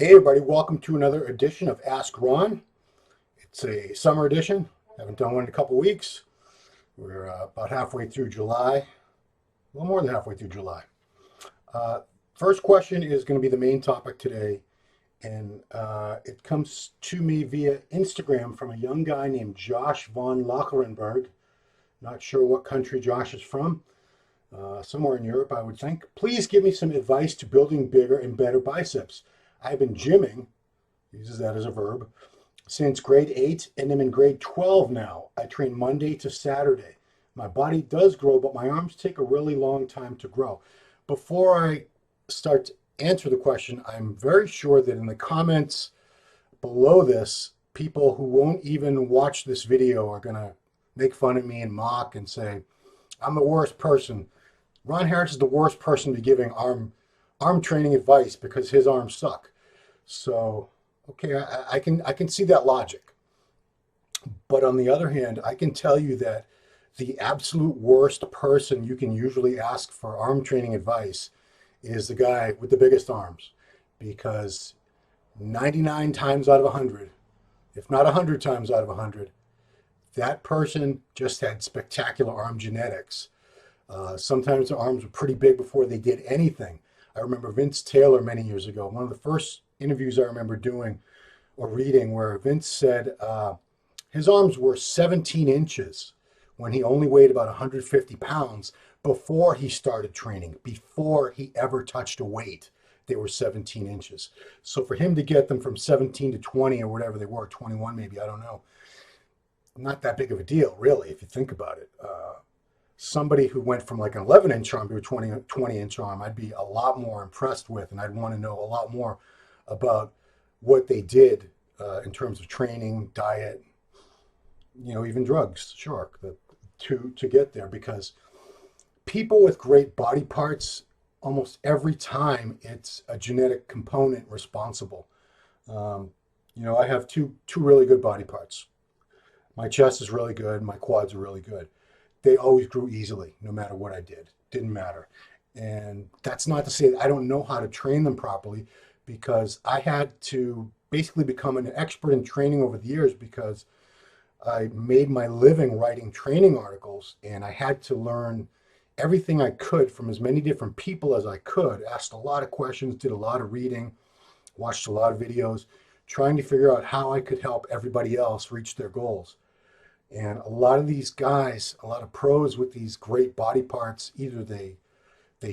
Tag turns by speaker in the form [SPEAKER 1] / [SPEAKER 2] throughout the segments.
[SPEAKER 1] Hey everybody, welcome to another edition of Ask Ron. It's a summer edition. Haven't done one in a couple weeks. We're about halfway through July, a little more than halfway through July. Uh, First question is going to be the main topic today, and it comes to me via Instagram from a young guy named Josh von Lockerenberg. Not sure what country Josh is from. Somewhere in Europe, I would think. Please give me some advice to building bigger and better biceps. I've been gymming, uses that as a verb, since grade 8, and I'm in grade 12 now. I train Monday to Saturday. My body does grow, but my arms take a really long time to grow. Before I start to answer the question, I'm very sure that in the comments below this, people who won't even watch this video are going to make fun of me and mock and say, I'm the worst person. Ron Harris is the worst person to be giving arm training advice because his arms suck. So, okay, I can see that logic. But on the other hand, I can tell you that the absolute worst person you can usually ask for arm training advice is the guy with the biggest arms, because 99 times out of 100, if not 100 times out of 100, that person just had spectacular arm genetics. Sometimes their arms were pretty big before they did anything. I remember Vince Taylor many years ago, one of the first interviews I remember doing or reading, where Vince said his arms were 17 inches when he only weighed about 150 pounds before he started training, before he ever touched a weight. They were 17 inches. So for him to get them from 17 to 20 or whatever they were, 21 maybe, I don't know, not that big of a deal, really, if you think about it. Somebody who went from like an 11-inch arm to a 20-inch arm, I'd be a lot more impressed with, and I'd want to know a lot more about what they did in terms of training, diet, even drugs, sure, to get there. Because people with great body parts, almost every time it's a genetic component responsible. I have two really good body parts. My chest is really good. My quads are really good. They always grew easily, no matter what I did. Didn't matter. And that's not to say that I don't know how to train them properly, because I had to basically become an expert in training over the years, because I made my living writing training articles, and I had to learn everything I could from as many different people as I could, asked a lot of questions, did a lot of reading, watched a lot of videos, trying to figure out how I could help everybody else reach their goals. And a lot of these guys, a lot of pros with these great body parts, either they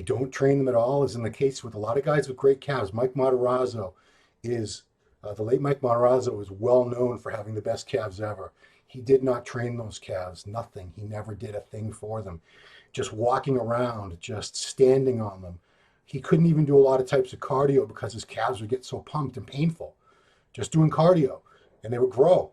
[SPEAKER 1] don't train them at all, as in the case with a lot of guys with great calves. Mike Matarazzo is, the late Mike Matarazzo is well known for having the best calves ever. He did not train those calves, nothing. He never did a thing for them. Just walking around, just standing on them. He couldn't even do a lot of types of cardio because his calves would get so pumped and painful. Just doing cardio, and they would grow.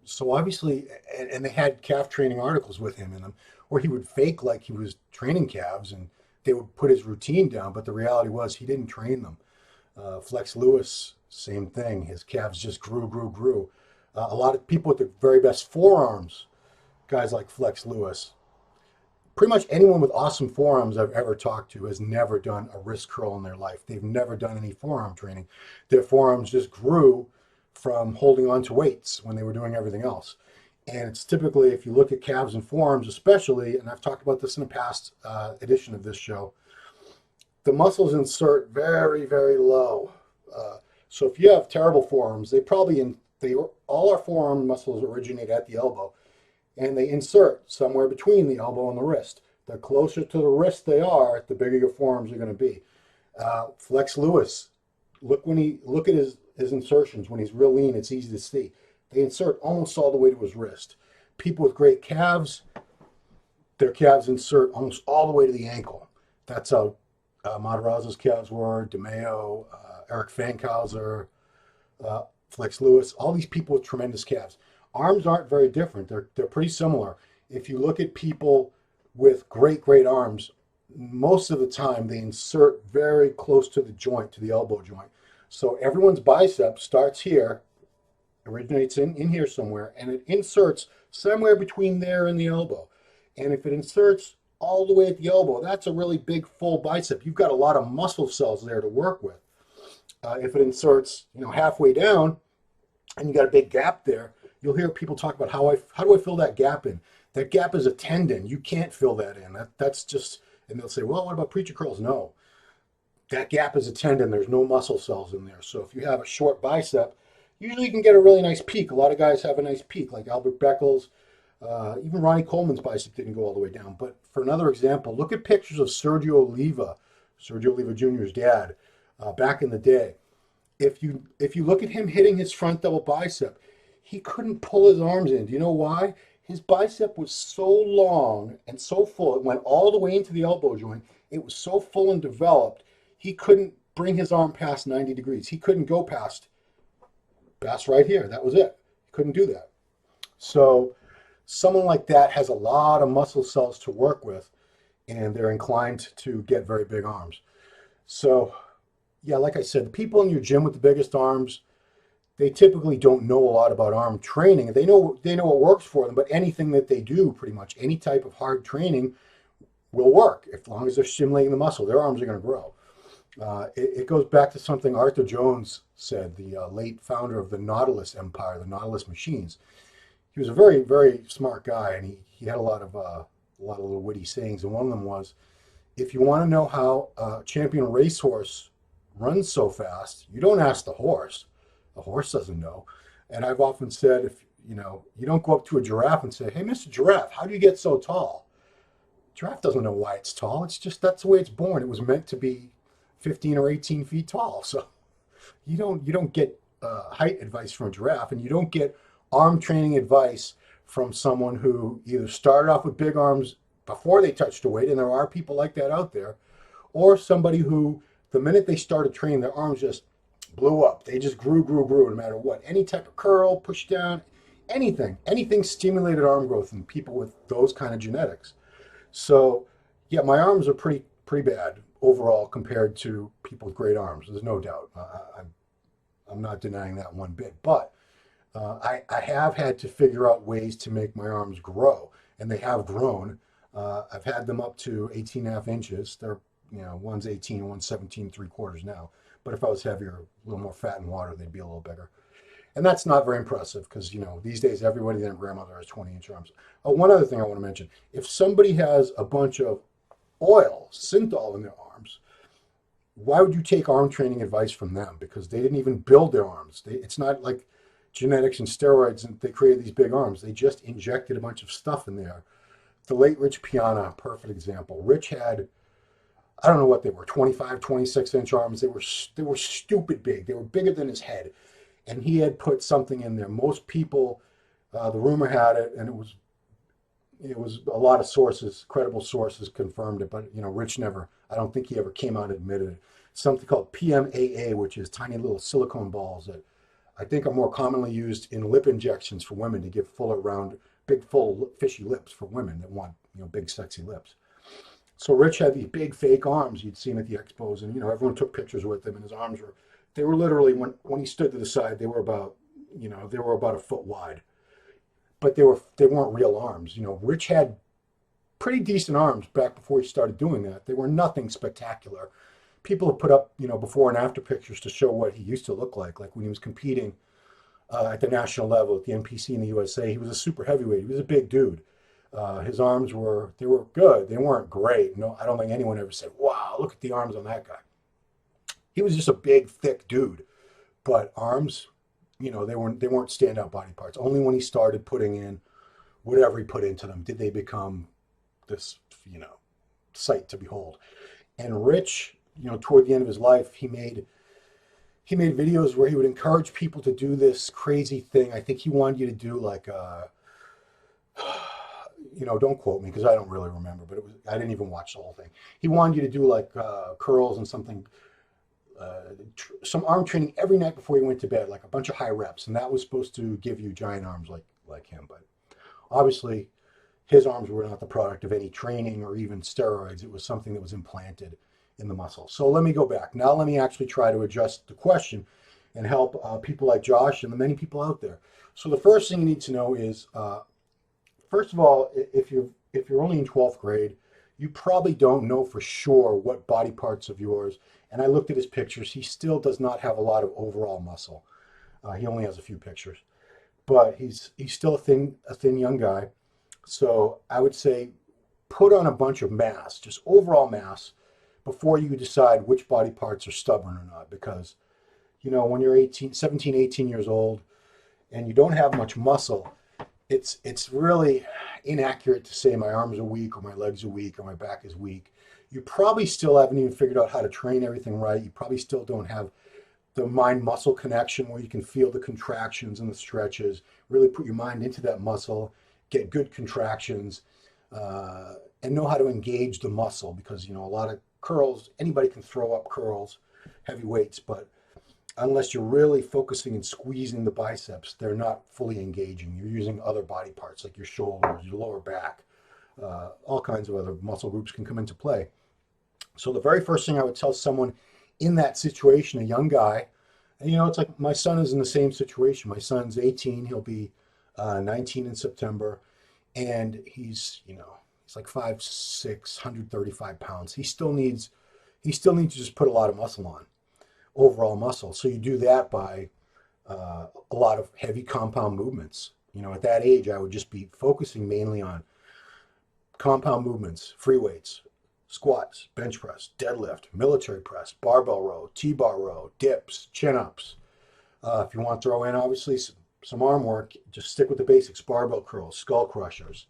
[SPEAKER 1] So obviously, and they had calf training articles with him in them, where he would fake like he was training calves, and they would put his routine down, but the reality was he didn't train them. Flex Lewis, same thing. His calves just grew. A lot of people with the very best forearms, guys like Flex Lewis, pretty much anyone with awesome forearms I've ever talked to has never done a wrist curl in their life. They've never done any forearm training. Their forearms just grew from holding on to weights when they were doing everything else. And it's typically, if you look at calves and forearms especially, and I've talked about this in a past edition of this show, the muscles insert very, very low. So if you have terrible forearms, all our forearm muscles originate at the elbow, and they insert somewhere between the elbow and the wrist. The closer to the wrist they are, the bigger your forearms are going to be. Flex Lewis, look at his insertions. When he's real lean, it's easy to see. They insert almost all the way to his wrist. People with great calves, their calves insert almost all the way to the ankle. That's how Matarazzo's calves were, DeMeo, Eric Fankhauser, Flex Lewis, all these people with tremendous calves. Arms aren't very different. They're pretty similar. If you look at people with great arms, most of the time they insert very close to the joint, to the elbow joint. So everyone's bicep starts here, originates in here somewhere, and it inserts somewhere between there and the elbow. And if it inserts all the way at the elbow, that's a really big full bicep. You've got a lot of muscle cells there to work with. if it inserts, halfway down and you got a big gap there, you'll hear people talk about how do I fill that gap in? That gap is a tendon. You can't fill that in. That's just, and they'll say, well, what about preacher curls? No, that gap is a tendon. There's no muscle cells in there. So if you have a short bicep, usually you can get a really nice peak. A lot of guys have a nice peak, like Albert Beckles. Even Ronnie Coleman's bicep didn't go all the way down. But for another example, look at pictures of Sergio Oliva Jr.'s dad, back in the day. If you look at him hitting his front double bicep, he couldn't pull his arms in. Do you know why? His bicep was so long and so full. It went all the way into the elbow joint. It was so full and developed, he couldn't bring his arm past 90 degrees. He couldn't go past right here. That was it. He couldn't do that. So someone like that has a lot of muscle cells to work with, and they're inclined to get very big arms. So, yeah, like I said, the people in your gym with the biggest arms, they typically don't know a lot about arm training. They know what works for them, but anything that they do, pretty much any type of hard training, will work as long as they're stimulating the muscle. Their arms are going to grow. It goes back to something Arthur Jones said, the late founder of the Nautilus empire, the Nautilus machines. He was a very, very smart guy, and he had a lot of little witty sayings, and one of them was, if you want to know how a champion racehorse runs so fast, you don't ask the horse. The horse doesn't know. And I've often said, if you don't go up to a giraffe and say, hey, Mr. Giraffe, how do you get so tall? Giraffe doesn't know why it's tall. It's just, that's the way it's born. It was meant to be 15 or 18 feet tall. So you don't get height advice from a giraffe, and you don't get arm training advice from someone who either started off with big arms before they touched a weight, and there are people like that out there, or somebody who, the minute they started training, their arms just blew up. They just grew no matter what. Any type of curl, push down, anything stimulated arm growth in people with those kind of genetics. So yeah, my arms are pretty bad overall compared to people with great arms. There's no doubt. I'm not denying that one bit, but I have had to figure out ways to make my arms grow, and they have grown. I've had them up to 18.5 inches. They're, one's 18 and one's 17.75 now. But if I was heavier, a little more fat and water, they'd be a little bigger. And that's not very impressive because, these days everybody and their grandmother has 20-inch arms. One other thing I want to mention, if somebody has a bunch of oil, synthol in their arms, why would you take arm training advice from them? Because they didn't even build their arms. It's not like genetics and steroids and they created these big arms. They just injected a bunch of stuff in there. The late Rich Piana, perfect example. Rich had, I don't know what they were, 25, 26-inch arms. They were stupid big. They were bigger than his head. And he had put something in there. Most people, the rumor had it, and it was a lot of sources, credible sources confirmed it, but Rich never, I don't think he ever came out and admitted it. Something called PMAA, which is tiny little silicone balls that I think are more commonly used in lip injections for women to give fuller, round, big, full, fishy lips for women that want, big, sexy lips. So Rich had these big fake arms you'd seen at the expos, and everyone took pictures with him, and his arms they were literally, when he stood to the side, they were about a foot wide. But they weren't real arms. Rich had pretty decent arms back before he started doing that. They were nothing spectacular. People have put up, before and after pictures to show what he used to look like when he was competing at the national level at the NPC in the USA. He was a super heavyweight. He was a big dude. His arms were good. They weren't great. No, I don't think anyone ever said, wow, look at the arms on that guy. He was just a big, thick dude. But arms, they weren't standout body parts. Only when he started putting in whatever he put into them did they become this, sight to behold. And Rich, toward the end of his life, he made videos where he would encourage people to do this crazy thing. I think he wanted you to do like don't quote me because I don't really remember, but I didn't even watch the whole thing. He wanted you to do like curls and something, some arm training every night before he went to bed, like a bunch of high reps, and that was supposed to give you giant arms like him. But obviously, his arms were not the product of any training or even steroids. It was something that was implanted in the muscle. So let me go back. Now let me actually try to adjust the question and help people like Josh and the many people out there. So the first thing you need to know is, first of all, if you're only in 12th grade, you probably don't know for sure what body parts of yours And I looked at his pictures. He still does not have a lot of overall muscle. He only has a few pictures, but he's still a thin young guy. So I would say put on a bunch of mass, just overall mass, before you decide which body parts are stubborn or not. Because, when you're 18, 17, 18 years old and you don't have much muscle, it's really inaccurate to say my arms are weak or my legs are weak or my back is weak. You probably still haven't even figured out how to train everything right. You probably still don't have the mind-muscle connection where you can feel the contractions and the stretches, really put your mind into that muscle, get good contractions, and know how to engage the muscle because, a lot of curls, anybody can throw up curls, heavy weights, but unless you're really focusing and squeezing the biceps, they're not fully engaging. You're using other body parts like your shoulders, your lower back, all kinds of other muscle groups can come into play. So the very first thing I would tell someone in that situation, a young guy, and it's like my son is in the same situation. My son's 18, he'll be 19 in September, and he's like 5'6", 135 pounds. He still needs to just put a lot of muscle on, overall muscle. So you do that by a lot of heavy compound movements. At that age, I would just be focusing mainly on compound movements, free weights, squats, bench press, deadlift, military press, barbell row, T-bar row, dips, chin-ups. If you want to throw in, obviously, some arm work, just stick with the basics, barbell curls, skull crushers.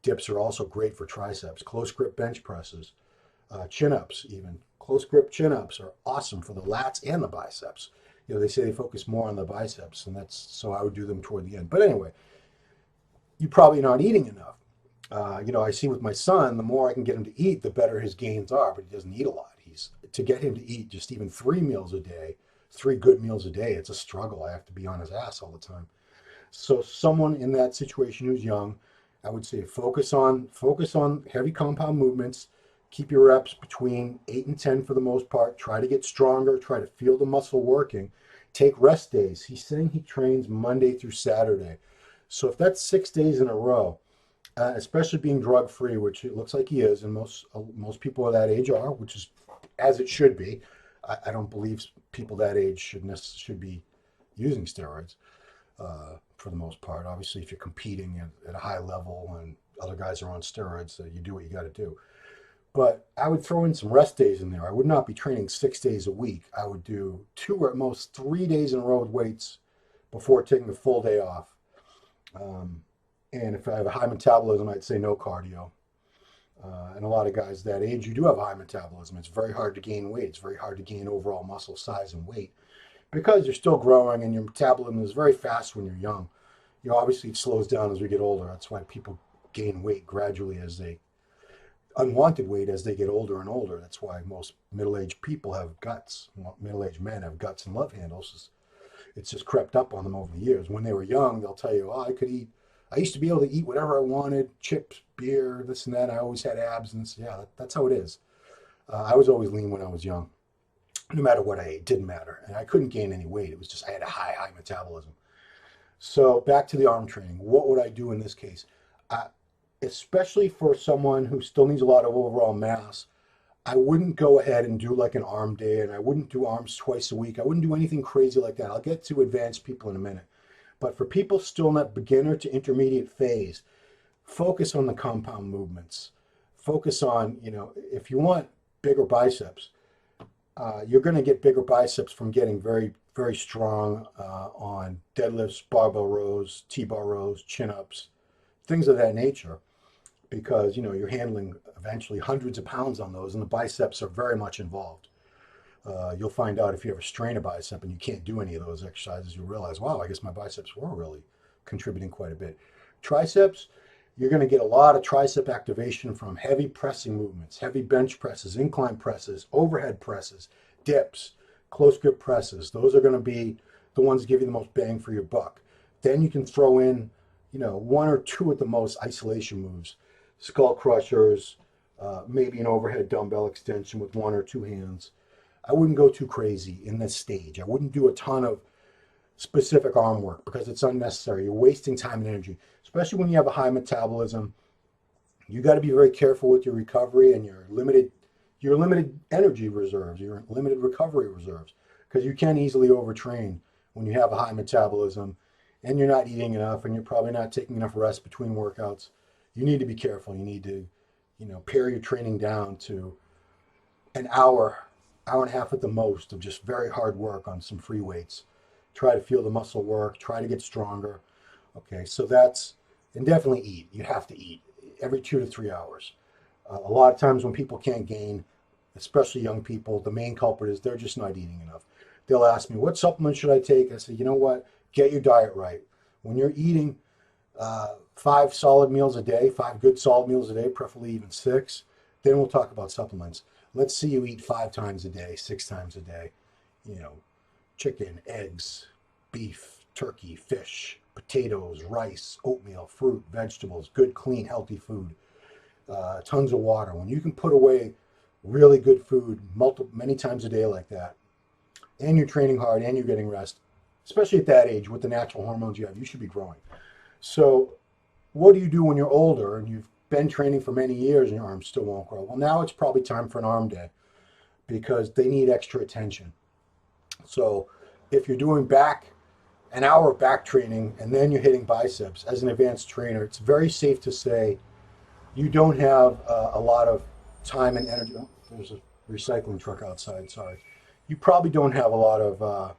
[SPEAKER 1] Dips are also great for triceps, close grip bench presses, chin-ups even. Close grip chin-ups are awesome for the lats and the biceps. They say they focus more on the biceps, and so I would do them toward the end. But anyway, you're probably not eating enough. I see with my son, the more I can get him to eat, the better his gains are, but he doesn't eat a lot. To get him to eat just even 3 meals a day, 3 good meals a day, it's a struggle. I have to be on his ass all the time. So someone in that situation who's young, I would say focus on heavy compound movements. Keep your reps between 8 and 10 for the most part. Try to get stronger. Try to feel the muscle working. Take rest days. He's saying he trains Monday through Saturday. So if that's 6 days in a row, especially being drug-free, which it looks like he is, and most people of that age are, which is as it should be. I don't believe people that age should be using steroids for the most part. Obviously, if you're competing at a high level and other guys are on steroids, you do what you got to do. But I would throw in some rest days in there. I would not be training 6 days a week. I would do 2 or at most 3 days in a row with weights before taking the full day off. And if I have a high metabolism, I'd say no cardio. And a lot of guys that age, you do have a high metabolism. It's very hard to gain weight. It's very hard to gain overall muscle size and weight because you're still growing and your metabolism is very fast when you're young. Obviously it slows down as we get older. That's why people gain weight gradually unwanted weight as they get older and older. That's why most middle-aged people have guts. Middle-aged men have guts and love handles. It's just crept up on them over the years. When they were young, they'll tell you, I used to be able to eat whatever I wanted, chips, beer, this and that. I always had abs, and that's how it is. I was always lean when I was young. No matter what I ate, it didn't matter. And I couldn't gain any weight. It was just I had a high metabolism. So back to the arm training. What would I do in this case? Especially for someone who still needs a lot of overall mass, I wouldn't go ahead and do like an arm day, and I wouldn't do arms twice a week. I wouldn't do anything crazy like that. I'll get to advanced people in a minute. But for people still in that beginner to intermediate phase, focus on the compound movements. Focus on, if you want bigger biceps, you're going to get bigger biceps from getting very, very strong on deadlifts, barbell rows, T-bar rows, chin-ups, things of that nature. Because, you're handling eventually hundreds of pounds on those, and the biceps are very much involved. You'll find out if you ever strain a bicep and you can't do any of those exercises, you'll realize, wow, I guess my biceps were really contributing quite a bit. Triceps, you're going to get a lot of tricep activation from heavy pressing movements, heavy bench presses, incline presses, overhead presses, dips, close grip presses. Those are going to be the ones that give you the most bang for your buck. Then you can throw in, 1 or 2 at the most isolation moves, skull crushers, maybe an overhead dumbbell extension with 1 or 2 hands. I wouldn't go too crazy in this stage. I wouldn't do a ton of specific arm work because it's unnecessary. You're wasting time and energy, especially when you have a high metabolism. You got to be very careful with your recovery and your limited your limited energy reserves, your limited recovery reserves, because you can easily overtrain when you have a high metabolism and you're not eating enough and you're probably not taking enough rest between workouts. You need to be careful. You need to, pare your training down to an hour, hour and a half at the most of just very hard work on some free weights. Try to feel the muscle work, try to get stronger. Okay, so and definitely eat. You have to eat every 2 to 3 hours. A lot of times when people can't gain, especially young people, the main culprit is they're just not eating enough. They'll ask me, what supplement should I take? I say, you know what? Get your diet right. When you're eating 5 good solid meals a day, preferably even 6, then we'll talk about supplements. Let's see you eat 5 times a day, 6 times a day. Chicken, eggs, beef, turkey, fish, potatoes, rice, oatmeal, fruit, vegetables, good, clean, healthy food, tons of water. When you can put away really good food many times a day like that, and you're training hard and you're getting rest, especially at that age with the natural hormones you have, you should be growing. So what do you do when you're older and you've been training for many years and your arms still won't grow? Well, now it's probably time for an arm day because they need extra attention. So if you're doing an hour of back training and then you're hitting biceps as an advanced trainer, it's very safe to say you don't have a lot of time and energy. Oh, there's a recycling truck outside, sorry. You probably don't have a lot of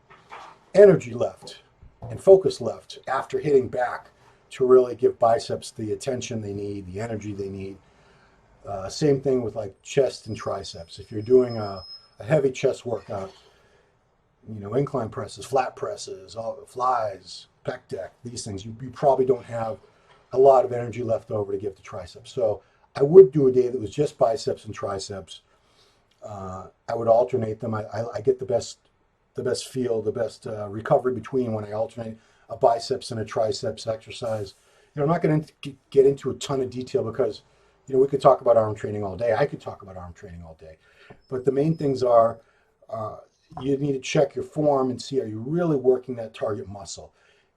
[SPEAKER 1] energy left and focus left after hitting back to really give biceps the attention they need, the energy they need. Same thing with like chest and triceps. If you're doing a heavy chest workout, incline presses, flat presses, flies, pec deck, these things, you probably don't have a lot of energy left over to give to triceps. So I would do a day that was just biceps and triceps. I would alternate them. I get the best feel, the best recovery between when I alternate a biceps and a triceps exercise. I'm not going to get into a ton of detail because, we could talk about arm training all day. I could talk about arm training all day. But the main things are, you need to check your form and see, are you really working that target muscle?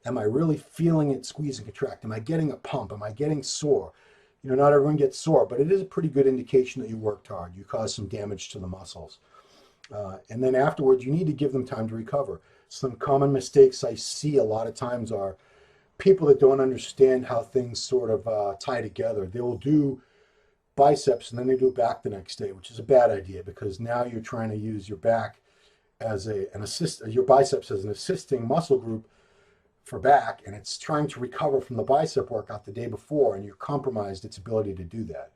[SPEAKER 1] Am I really feeling it squeeze and contract? Am I getting a pump? Am I getting sore? Not everyone gets sore, but it is a pretty good indication that you worked hard. You caused some damage to the muscles. And then afterwards, you need to give them time to recover. Some common mistakes I see a lot of times are people that don't understand how things sort of tie together. They will do biceps and then they do back the next day, which is a bad idea because now you're trying to use your back as your biceps as an assisting muscle group for back, and it's trying to recover from the bicep workout the day before, and you're compromised its ability to do that.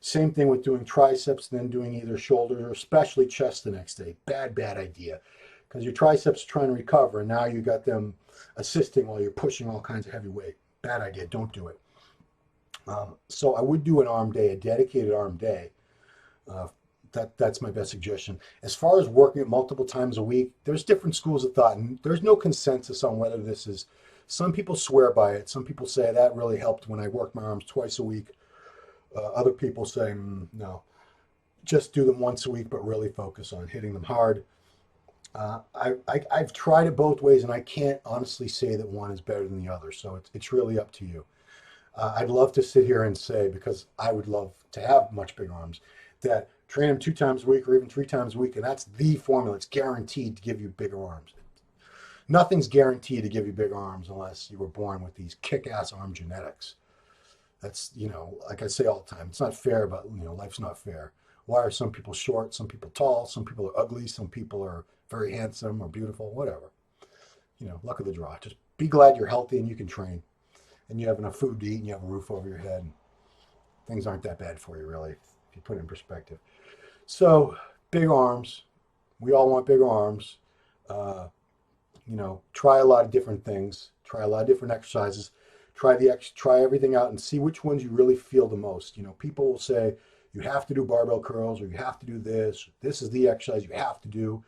[SPEAKER 1] Same thing with doing triceps and then doing either shoulders or especially chest the next day. Bad idea, because your triceps are trying to recover and now you got them assisting while you're pushing all kinds of heavy weight. Bad idea, don't do it. So I would do an arm day, a dedicated arm day. That's my best suggestion. As far as working it multiple times a week, there's different schools of thought, and there's no consensus on whether this is. Some people swear by it. Some people say that really helped when I worked my arms twice a week. Other people say, no, just do them once a week, but really focus on hitting them hard. I've tried it both ways, and I can't honestly say that one is better than the other. So it's really up to you. I'd love to sit here and say, because I would love to have much bigger arms, that train them 2 times a week or even 3 times a week, and that's the formula. It's guaranteed to give you bigger arms. Nothing's guaranteed to give you bigger arms unless you were born with these kick-ass arm genetics. That's, like I say all the time, it's not fair, but, life's not fair. Why are some people short, some people tall, some people are ugly, some people are very handsome or beautiful, whatever. Luck of the draw. Just be glad you're healthy and you can train and you have enough food to eat and you have a roof over your head. Things aren't that bad for you, really, if you put it in perspective. So, big arms. We all want bigger arms. Try a lot of different things. Try a lot of different exercises. Try everything out and see which ones you really feel the most. People will say, you have to do barbell curls or you have to do this. This is the exercise you have to do.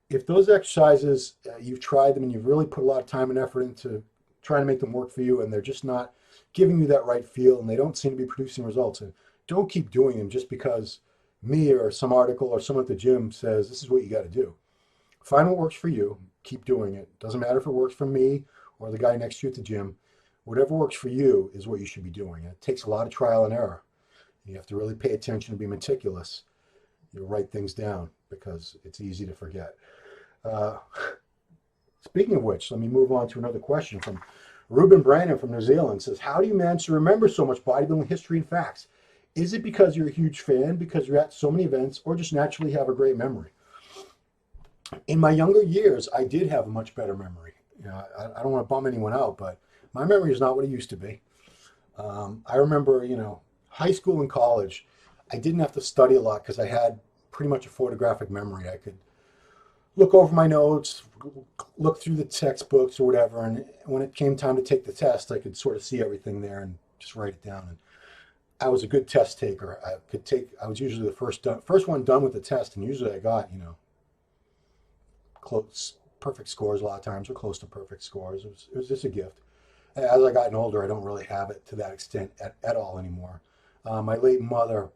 [SPEAKER 1] If those exercises, you've tried them and you've really put a lot of time and effort into trying to make them work for you and they're just not giving you that right feel and they don't seem to be producing results, and don't keep doing them just because me or some article or someone at the gym says this is what you got to do. Find what works for you. Keep doing it. Doesn't matter if it works for me or the guy next to you at the gym. Whatever works for you is what you should be doing. It takes a lot of trial and error. You have to really pay attention and be meticulous. You write things down because it's easy to forget. Uh, Speaking of which, let me move on to another question from Ruben Brandon from New Zealand. Says, how do you manage to remember so much bodybuilding history and facts? Is it because you're a huge fan, because you're at so many events, or just naturally have a great memory? In my younger years, I did have a much better memory. I don't want to bum anyone out, but my memory is not what it used to be. I remember, high school and college, I didn't have to study a lot because I had pretty much a photographic memory. I could look over my notes, look through the textbooks or whatever, and when it came time to take the test, I could sort of see everything there and just write it down. And I was a good test taker. I was usually the first one done with the test, and usually I got, close, perfect scores a lot of times, or close to perfect scores. It was just a gift. As I gotten older, I don't really have it to that extent at all anymore. My late mother,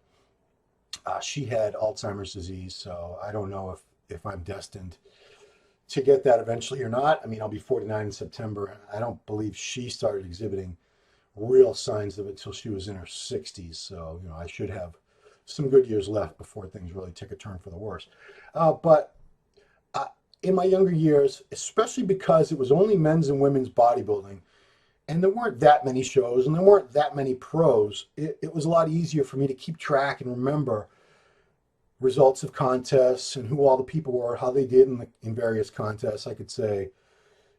[SPEAKER 1] she had Alzheimer's disease, so I don't know if I'm destined to get that eventually or not. I mean, I'll be 49 in September. I don't believe she started exhibiting real signs of it until she was in her 60s. So, I should have some good years left before things really take a turn for the worse. But in my younger years, especially because it was only men's and women's bodybuilding, and there weren't that many shows and there weren't that many pros, it was a lot easier for me to keep track and remember results of contests and who all the people were, how they did in various contests. I could say,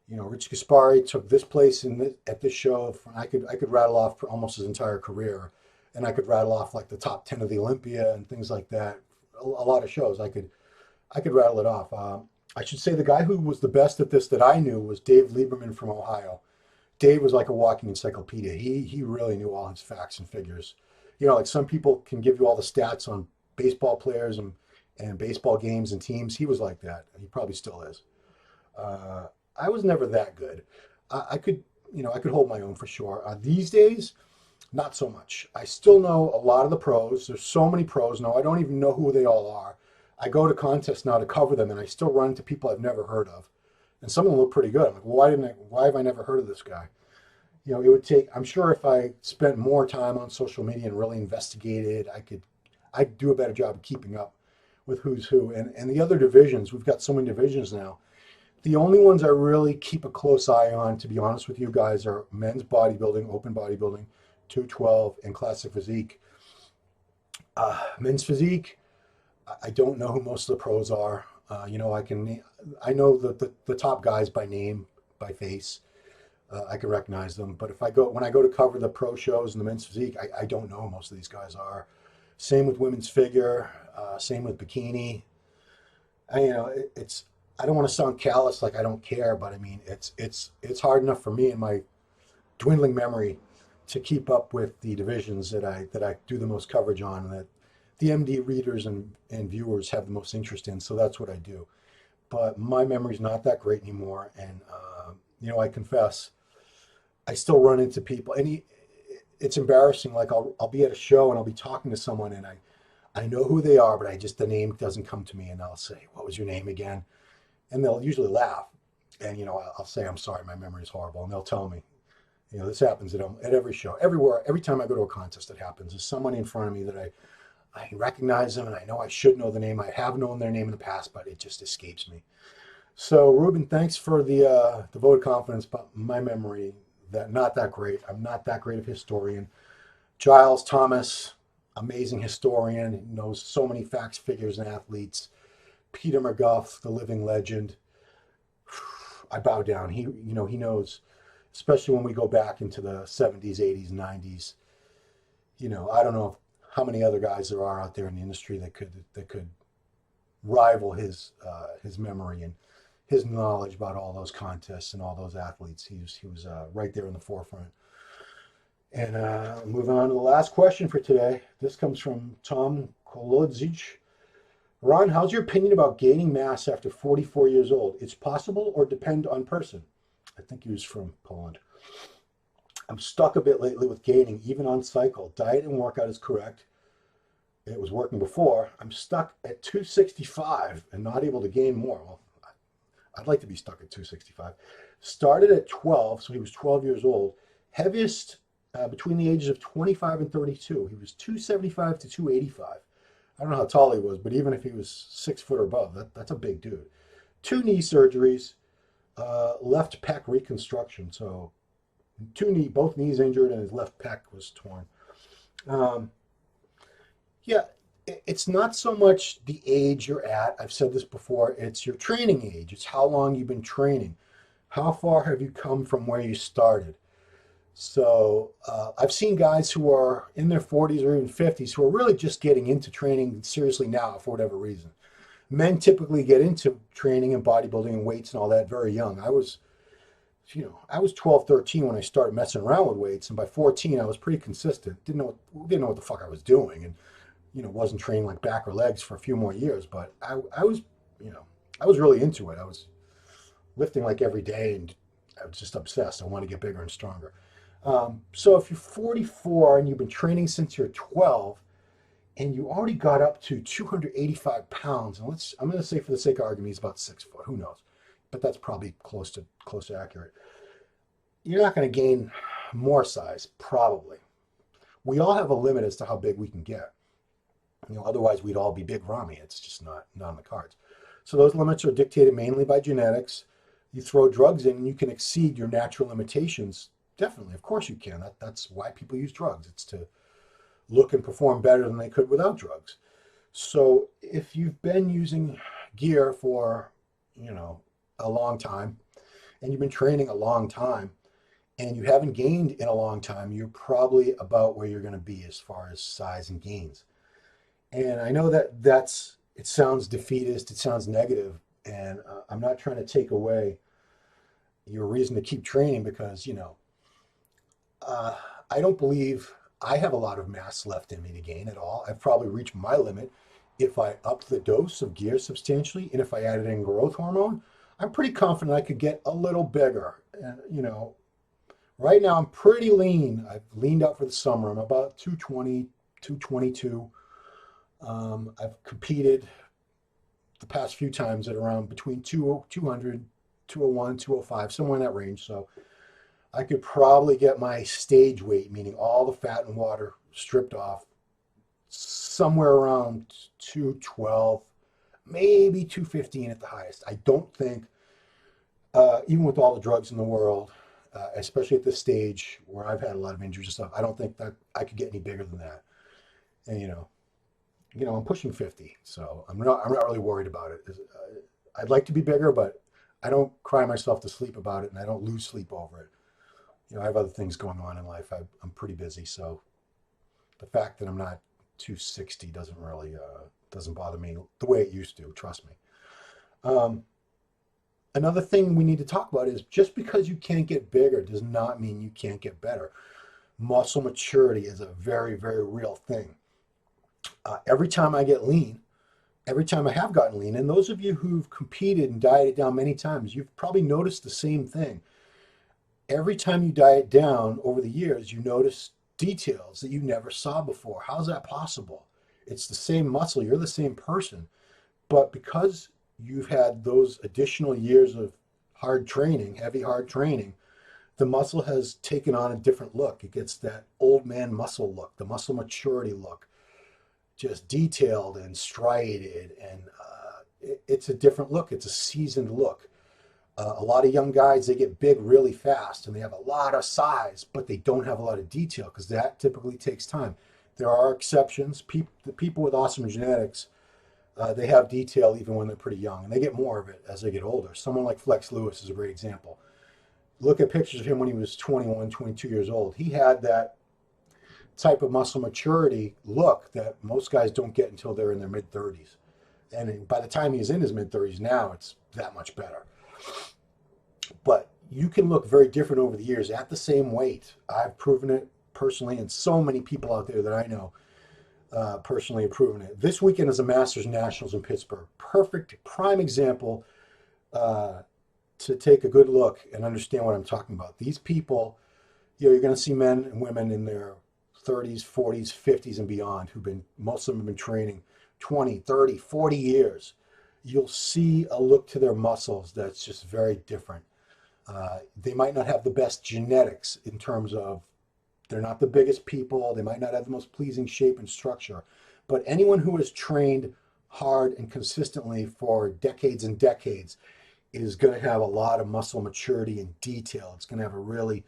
[SPEAKER 1] Rich Gaspari took this place at this show. I could rattle off almost his entire career, and I could rattle off like the top 10 of the Olympia and things like that. A lot of shows I could rattle it off. I should say the guy who was the best at this that I knew was Dave Lieberman from Ohio. Dave was like a walking encyclopedia. He really knew all his facts and figures. Like some people can give you all the stats on baseball players and baseball games and teams. He was like that. He probably still is. I was never that good. I could hold my own for sure. These days, not so much. I still know a lot of the pros. There's so many pros now. I don't even know who they all are. I go to contests now to cover them, and I still run into people I've never heard of. And some of them look pretty good. I'm like, why have I never heard of this guy? It would take, I'm sure if I spent more time on social media and really investigated, I'd do a better job of keeping up with who's who. And the other divisions, we've got so many divisions now. The only ones I really keep a close eye on, to be honest with you guys, are men's bodybuilding, open bodybuilding, 212, and classic physique. Men's physique, I don't know who most of the pros are. I know the top guys by name, by face. I can recognize them. But when I go to cover the pro shows and the men's physique, I don't know who most of these guys are. Same with women's figure. Same with bikini. I don't want to sound callous, like I don't care, but I mean, it's hard enough for me in my dwindling memory to keep up with the divisions that I do the most coverage on, and that the MD readers and viewers have the most interest in. So that's what I do. But my memory's not that great anymore, and I confess, I still run into people, and it's embarrassing. Like I'll be at a show and I'll be talking to someone, and I know who they are, but the name doesn't come to me, and I'll say, "What was your name again?" And they'll usually laugh, and I'll say, "I'm sorry, my memory is horrible," and they'll tell me. This happens at every show, everywhere, every time I go to a contest. It happens. There's someone in front of me that I recognize them, and I know I should know the name. I have known their name in the past, but it just escapes me. So, Ruben, thanks for the vote of confidence, but my memory, not that great. I'm not that great of a historian. Giles Thomas, amazing historian. He knows so many facts, figures, and athletes. Peter McGuff, the living legend. I bow down. He knows, especially when we go back into the 70s, 80s, 90s. I don't know how many other guys there are out there in the industry that could rival his memory and his knowledge about all those contests and all those athletes. He was right there in the forefront. And moving on to the last question for today. This comes from Tom Kolodzic. Ron, how's your opinion about gaining mass after 44 years old? It's possible or depend on person? I think he was from Poland. I'm stuck a bit lately with gaining, even on cycle. Diet and workout is correct. It was working before. I'm stuck at 265 and not able to gain more. Well, I'd like to be stuck at 265. Started at 12, so he was 12 years old. Heaviest between the ages of 25 and 32. He was 275 to 285. I don't know how tall he was, but even if he was 6 foot or above, that's a big dude. Two knee surgeries, left pec reconstruction. So both knees injured, and his left pec was torn. Um, yeah, it's not so much the age you're at. I've said this before. It's your training age. It's how long you've been training. How far have you come from where you started? So I've seen guys who are in their 40s or even 50s who are really just getting into training seriously now for whatever reason. Men typically get into training and bodybuilding and weights and all that very young. I was 12, 13 when I started messing around with weights, and by 14 I was pretty consistent. Didn't know what the fuck I was doing, and wasn't training like back or legs for a few more years. But I was, I was really into it. I was lifting like every day, and I was just obsessed. I wanted to get bigger and stronger. So if you're 44 and you've been training since you're 12, and you already got up to 285 pounds, and I'm going to say for the sake of argument, he's about 6 foot. Who knows? But that's probably close to accurate. You're not going to gain more size, probably. We all have a limit as to how big we can get. Otherwise we'd all be big Rami. It's just not on the cards. So those limits are dictated mainly by genetics. You throw drugs in, and you can exceed your natural limitations. Definitely, of course you can. That's why people use drugs. It's to look and perform better than they could without drugs. So if you've been using gear for, a long time, and you've been training a long time, and you haven't gained in a long time, you're probably about where you're going to be as far as size and gains. And I know it sounds defeatist, it sounds negative, and I'm not trying to take away your reason to keep training because, I don't believe I have a lot of mass left in me to gain at all. I've probably reached my limit. If I upped the dose of gear substantially, and if I added in growth hormone, I'm pretty confident I could get a little bigger. And, right now I'm pretty lean. I've leaned out for the summer. I'm about 220, 222. I've competed the past few times at around between 200, 201, 205, somewhere in that range. So I could probably get my stage weight, meaning all the fat and water stripped off, somewhere around 212, maybe 215 at the highest. I don't think, even with all the drugs in the world, especially at this stage where I've had a lot of injuries and stuff, I don't think that I could get any bigger than that. And I'm pushing 50, so I'm not really worried about it. I'd like to be bigger, but I don't cry myself to sleep about it, and I don't lose sleep over it. I have other things going on in life. I'm pretty busy, so the fact that I'm not 260 doesn't bother me the way it used to. Trust me. Another thing we need to talk about is just because you can't get bigger does not mean you can't get better. Muscle maturity is a very, very real thing. Every time I get lean, every time I have gotten lean, and those of you who've competed and dieted down many times, you've probably noticed the same thing. Every time you diet down over the years, you notice details that you never saw before. How's that possible? It's the same muscle, you're the same person, but because you've had those additional years of hard training, heavy hard training, the muscle has taken on a different look. It gets that old man muscle look, the muscle maturity look, just detailed and striated, and it's a different look. It's a seasoned look. A lot of young guys, they get big really fast and they have a lot of size, but they don't have a lot of detail because that typically takes time. There are exceptions. The people with awesome genetics, they have detail even when they're pretty young, and they get more of it as they get older. Someone like Flex Lewis is a great example. Look at pictures of him when he was 21, 22 years old. He had that type of muscle maturity look that most guys don't get until they're in their mid-30s. And by the time he's in his mid-30s now, it's that much better. But you can look very different over the years at the same weight. I've proven it personally, and so many people out there that I know personally have proven it. This weekend is the Masters Nationals in Pittsburgh. Perfect, prime example to take a good look and understand what I'm talking about. These people, you're going to see men and women in their 30s, 40s, 50s, and beyond most of them have been training 20, 30, 40 years. You'll see a look to their muscles that's just very different. They might not have the best genetics in terms of they're not the biggest people. They might not have the most pleasing shape and structure, But anyone who has trained hard and consistently for decades and decades is going to have a lot of muscle maturity and detail. It's going to have a really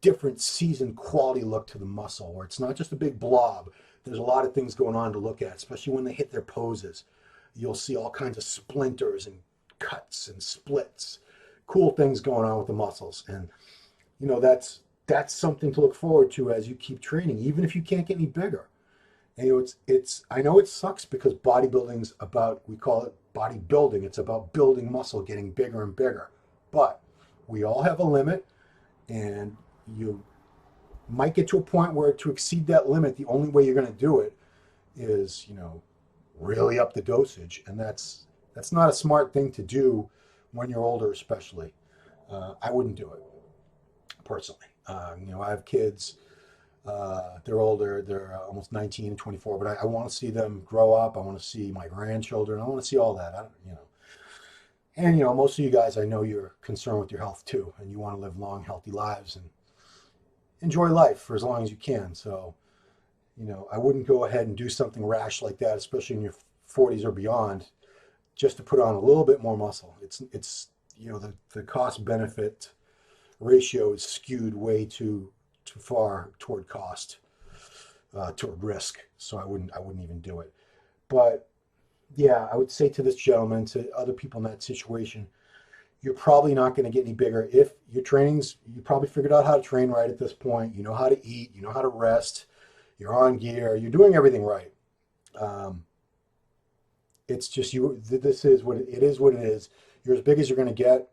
[SPEAKER 1] different seasoned quality look to the muscle, where it's not just a big blob. There's a lot of things going on to look at, especially when they hit their poses. You'll see all kinds of splinters and cuts and splits, cool things going on with the muscles. And that's something to look forward to as you keep training, even if you can't get any bigger. And I know it sucks because bodybuilding's about, we call it bodybuilding. It's about building muscle, getting bigger and bigger. But we all have a limit, and you might get to a point where to exceed that limit, the only way you're going to do it is, really up the dosage. And that's not a smart thing to do when you're older, especially. I wouldn't do it personally. I have kids. They're older. They're almost 19 and 24, but I want to see them grow up. I want to see my grandchildren. I want to see all that. And most of you guys, I know you're concerned with your health too, and you want to live long, healthy lives and enjoy life for as long as you can. So, I wouldn't go ahead and do something rash like that, especially in your 40s or beyond, just to put on a little bit more muscle. It's the cost benefit ratio is skewed way too far toward cost, toward risk. So I wouldn't even do it. But yeah, I would say to this gentleman, to other people in that situation, you're probably not going to get any bigger. If your training's, you probably figured out how to train right at this point. You know how to eat, you know how to rest, you're on gear, you're doing everything right. It's just this is what it is. What it is. You're as big as you're going to get.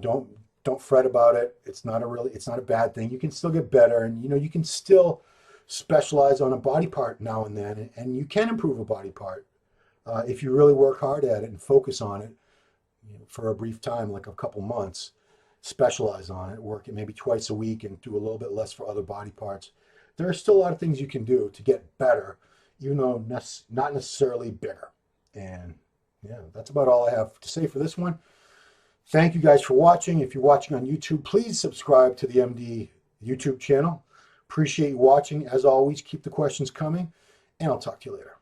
[SPEAKER 1] Don't fret about it. It's not a bad thing. You can still get better, and you can still specialize on a body part now and then, and you can improve a body part if you really work hard at it and focus on it for a brief time, like a couple months. Specialize on it, work it maybe twice a week, and do a little bit less for other body parts. There are still a lot of things you can do to get better, even though not necessarily bigger. And yeah, that's about all I have to say for this one. Thank you guys for watching. If you're watching on YouTube, please subscribe to the MD YouTube channel. Appreciate you watching. As always, keep the questions coming, and I'll talk to you later.